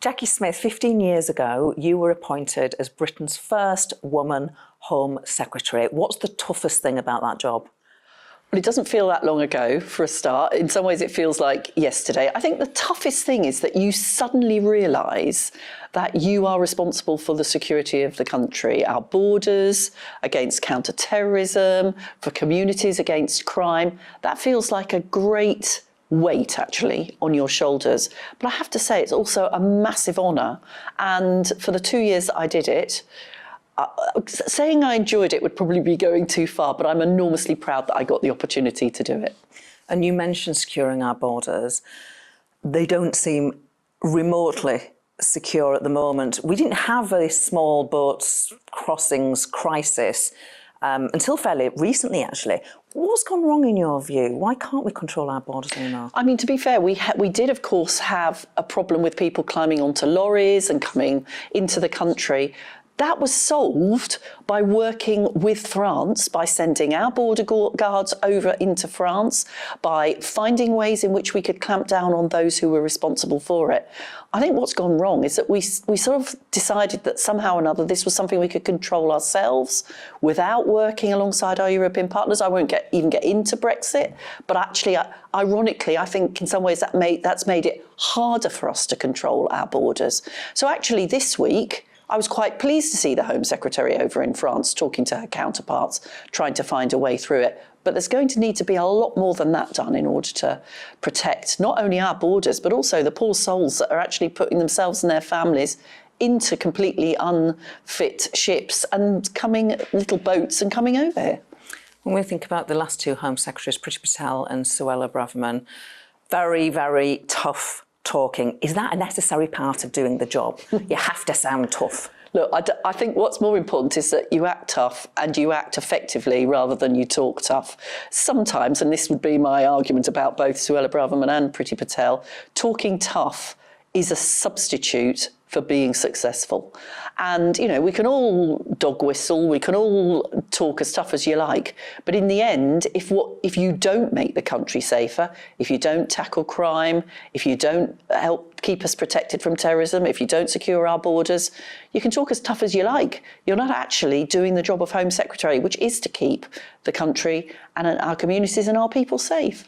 Jacqui Smith, 15 years ago, you were appointed as Britain's first woman Home Secretary. What's the toughest thing about that job? Well, it doesn't feel that long ago, for a start. In some ways, it feels like yesterday. I think the toughest thing is that you suddenly realise that you are responsible for the security of the country, our borders, against counter-terrorism, for communities against crime. That feels like a great weight, actually, on your shoulders. But I have to say, it's also a massive honour. And for the 2 years that I did it, saying I enjoyed it would probably be going too far, but I'm enormously proud that I got the opportunity to do it. And you mentioned securing our borders. They don't seem remotely secure at the moment. We didn't have a small boats crossings crisis until fairly recently, actually. What's gone wrong in your view? Why can't we control our borders anymore? I mean, to be fair, we did, of course, have a problem with people climbing onto lorries and coming into the country. That was solved by working with France, by sending our border guards over into France, by finding ways in which we could clamp down on those who were responsible for it. I think what's gone wrong is that we sort of decided that somehow or another this was something we could control ourselves without working alongside our European partners. I won't even get into Brexit, but actually, ironically, I think in some ways that's made it harder for us to control our borders. So actually this week, I was quite pleased to see the Home Secretary over in France talking to her counterparts, trying to find a way through it. But there's going to need to be a lot more than that done in order to protect not only our borders, but also the poor souls that are actually putting themselves and their families into completely unfit ships and little boats and coming over here. When we think about the last two Home Secretaries, Priti Patel and Suella Braverman, very, very tough talking. Is that a necessary part of doing the job? You have to sound tough. Look, I think what's more important is that you act tough and you act effectively rather than you talk tough. Sometimes, and this would be my argument about both Suella Braverman and Priti Patel, talking tough is a substitute for being successful. And, you know, we can all dog whistle, we can all talk as tough as you like, but in the end, if you don't make the country safer, if you don't tackle crime, if you don't help keep us protected from terrorism, if you don't secure our borders, you can talk as tough as you like. You're not actually doing the job of Home Secretary, which is to keep the country and our communities and our people safe.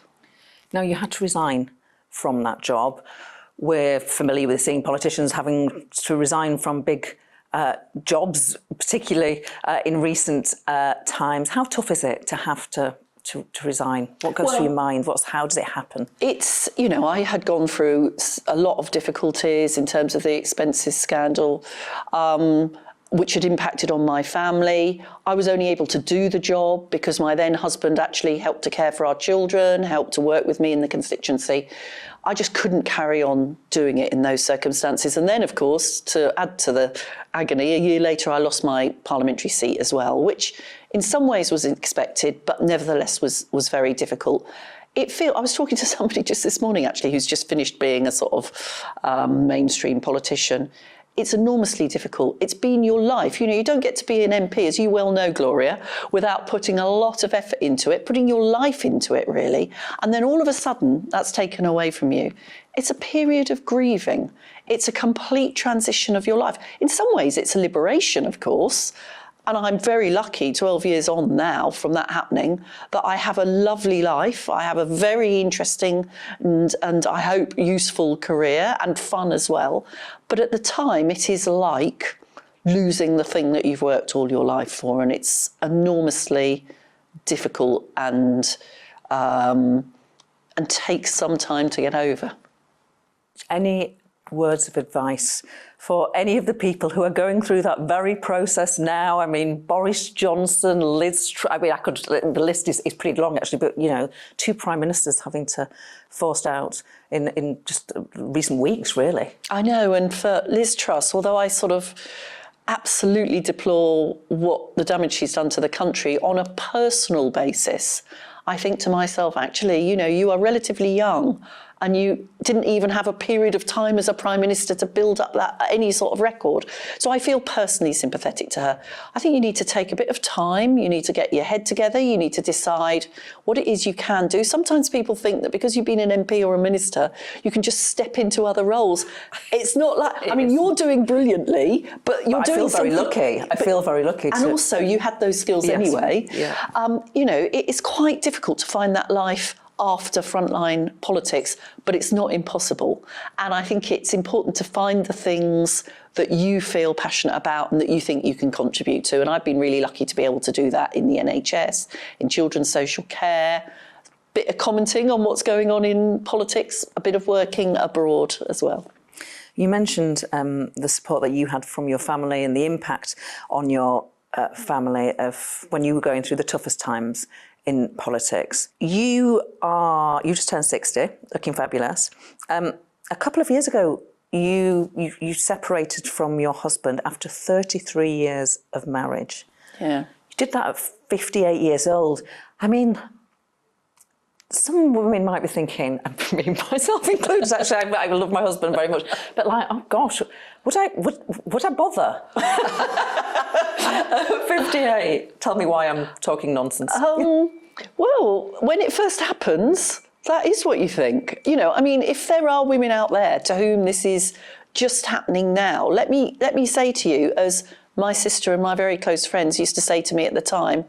Now, you had to resign from that job. We're familiar with seeing politicians having to resign from big jobs, particularly in recent times. How tough is it to have to resign? What goes through your mind? How does it happen? It's, you know, I had gone through a lot of difficulties in terms of the expenses scandal, which had impacted on my family. I was only able to do the job because my then husband actually helped to care for our children, helped to work with me in the constituency. I just couldn't carry on doing it in those circumstances. And then, of course, to add to the agony, a year later, I lost my parliamentary seat as well, which in some ways was expected, but nevertheless was very difficult. I was talking to somebody just this morning, actually, who's just finished being a sort of mainstream politician. It's enormously difficult. It's been your life. You know, you don't get to be an MP, as you well know, Gloria, without putting a lot of effort into it, putting your life into it, really. And then all of a sudden, that's taken away from you. It's a period of grieving. It's a complete transition of your life. In some ways, it's a liberation, of course. And I'm very lucky, 12 years on now from that happening, that I have a lovely life. I have a very interesting and I hope useful career and fun as well. But at the time, it is like losing the thing that you've worked all your life for. And it's enormously difficult and takes some time to get over. Any words of advice for any of the people who are going through that very process now? I mean, Boris Johnson, Liz Truss, I mean, the list is pretty long, actually, but, you know, two prime ministers having to forced out in just recent weeks, really. I know, and for Liz Truss, although I sort of absolutely deplore what the damage she's done to the country on a personal basis, I think to myself, actually, you know, you are relatively young and you didn't even have a period of time as a Prime Minister to build up that any sort of record. So I feel personally sympathetic to her. I think you need to take a bit of time, you need to get your head together, you need to decide what it is you can do. Sometimes people think that because you've been an MP or a minister, you can just step into other roles. It's not like, I mean, you're doing brilliantly, but you're doing something. I feel very lucky. And also you had those skills anyway. Yeah. You know, it's quite difficult to find that life after frontline politics, but it's not impossible. And I think it's important to find the things that you feel passionate about and that you think you can contribute to. And I've been really lucky to be able to do that in the NHS, in children's social care, a bit of commenting on what's going on in politics, a bit of working abroad as well. You mentioned the support that you had from your family and the impact on your family of when you were going through the toughest times in politics. You just turned 60, looking fabulous. A couple of years ago, you separated from your husband after 33 years of marriage. Yeah. You did that at 58 years old. I mean, some women might be thinking, and me myself included, actually, I love my husband very much, but like, oh gosh, would I bother? 58. Tell me why I'm talking nonsense. Well, when it first happens, that is what you think. You know, I mean, if there are women out there to whom this is just happening now, let me say to you, as my sister and my very close friends used to say to me at the time,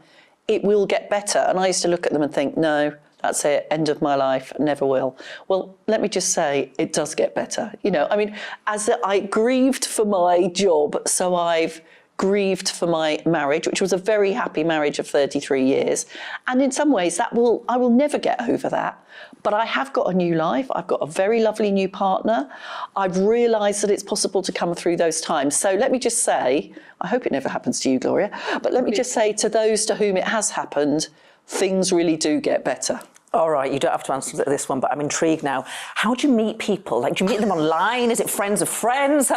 it will get better. And I used to look at them and think, no, that's it, end of my life, never will. Well, let me just say, it does get better. You know, I mean, as I grieved for my job, so I've grieved for my marriage, which was a very happy marriage of 33 years. And in some ways, I will never get over that. But I have got a new life. I've got a very lovely new partner. I've realised that it's possible to come through those times. So let me just say, I hope it never happens to you, Gloria, but let me just say to those to whom it has happened, things really do get better. All right, you don't have to answer this one, but I'm intrigued now. How do you meet people? Like, do you meet them online? Is it friends of friends?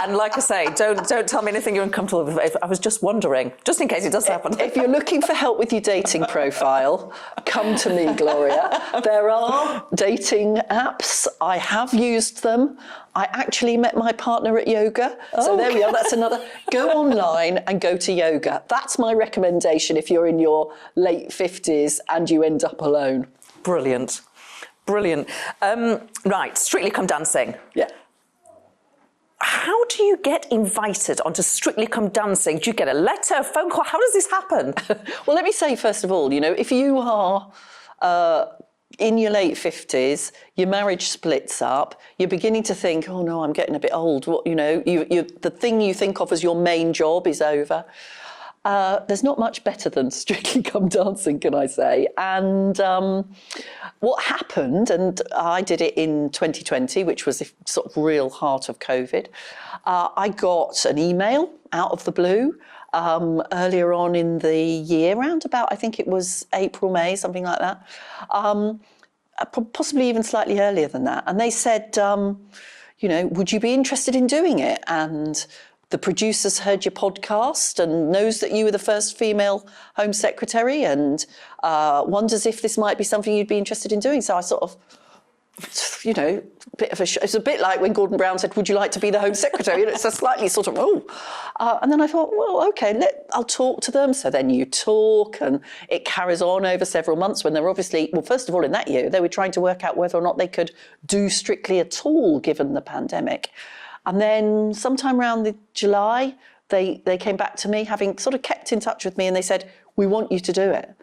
And like I say, don't tell me anything you're uncomfortable with. I was just wondering, just in case it does happen. If you're looking for help with your dating profile, come to me, Gloria. There are dating apps. I have used them. I actually met my partner at yoga. So there we are, that's another. Go online and go to yoga. That's my recommendation if you're in your late 50s and you end up alone. Brilliant. Brilliant. Right, Strictly Come Dancing. Yeah. How do you get invited onto Strictly Come Dancing? Do you get a letter, a phone call? How does this happen? Well, let me say, first of all, you know, if you are in your late 50s, your marriage splits up, you're beginning to think, oh no, I'm getting a bit old. What, you know, the thing you think of as your main job is over. There's not much better than Strictly Come Dancing, can I say? And what happened, and I did it in 2020, which was the sort of real heart of COVID, I got an email out of the blue earlier on in the year, around about, I think it was April, May, something like that, possibly even slightly earlier than that. And they said, you know, would you be interested in doing it? And the producers heard your podcast and knows that you were the first female Home Secretary and wonders if this might be something you'd be interested in doing. So I sort of, you know, it's a bit like when Gordon Brown said, would you like to be the Home Secretary? And it's a slightly sort of, and then I thought, well, okay, I'll talk to them. So then you talk and it carries on over several months when they're obviously, well, first of all, in that year, they were trying to work out whether or not they could do Strictly at all, given the pandemic. And then sometime around July, they came back to me, having sort of kept in touch with me, and they said, we want you to do it.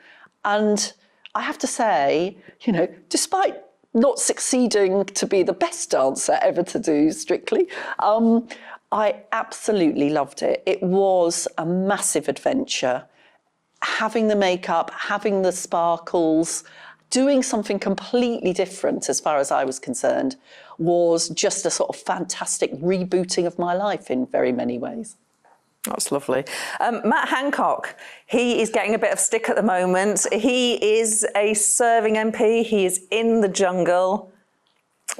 And I have to say, you know, despite not succeeding to be the best dancer ever to do Strictly, I absolutely loved it. It was a massive adventure. Having the makeup, having the sparkles, doing something completely different as far as I was concerned was just a sort of fantastic rebooting of my life in very many ways. That's lovely. Matt Hancock, he is getting a bit of stick at the moment. He is a serving MP. He is in the jungle.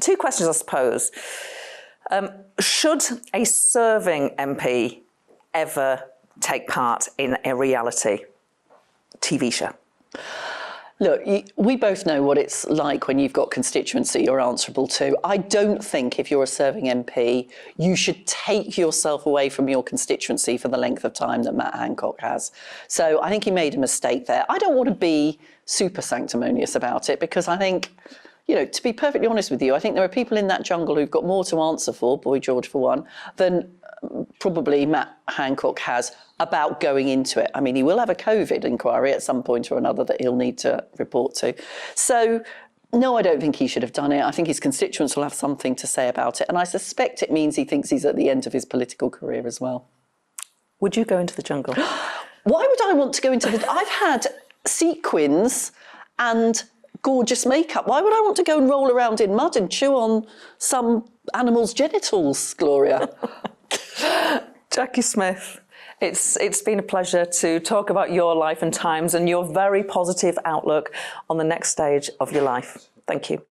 Two questions, I suppose. Should a serving MP ever take part in a reality TV show? Look, we both know what it's like when you've got constituency you're answerable to. I don't think if you're a serving MP, you should take yourself away from your constituency for the length of time that Matt Hancock has. So I think he made a mistake there. I don't want to be super sanctimonious about it because I think, you know, to be perfectly honest with you, I think there are people in that jungle who've got more to answer for, Boy George for one, than probably Matt Hancock has about going into it. I mean, he will have a COVID inquiry at some point or another that he'll need to report to. So, no, I don't think he should have done it. I think his constituents will have something to say about it. And I suspect it means he thinks he's at the end of his political career as well. Would you go into the jungle? Why would I want to go into the... I've had sequins and gorgeous makeup. Why would I want to go and roll around in mud and chew on some animal's genitals, Gloria? Jacqui Smith, it's been a pleasure to talk about your life and times and your very positive outlook on the next stage of your life. Thank you.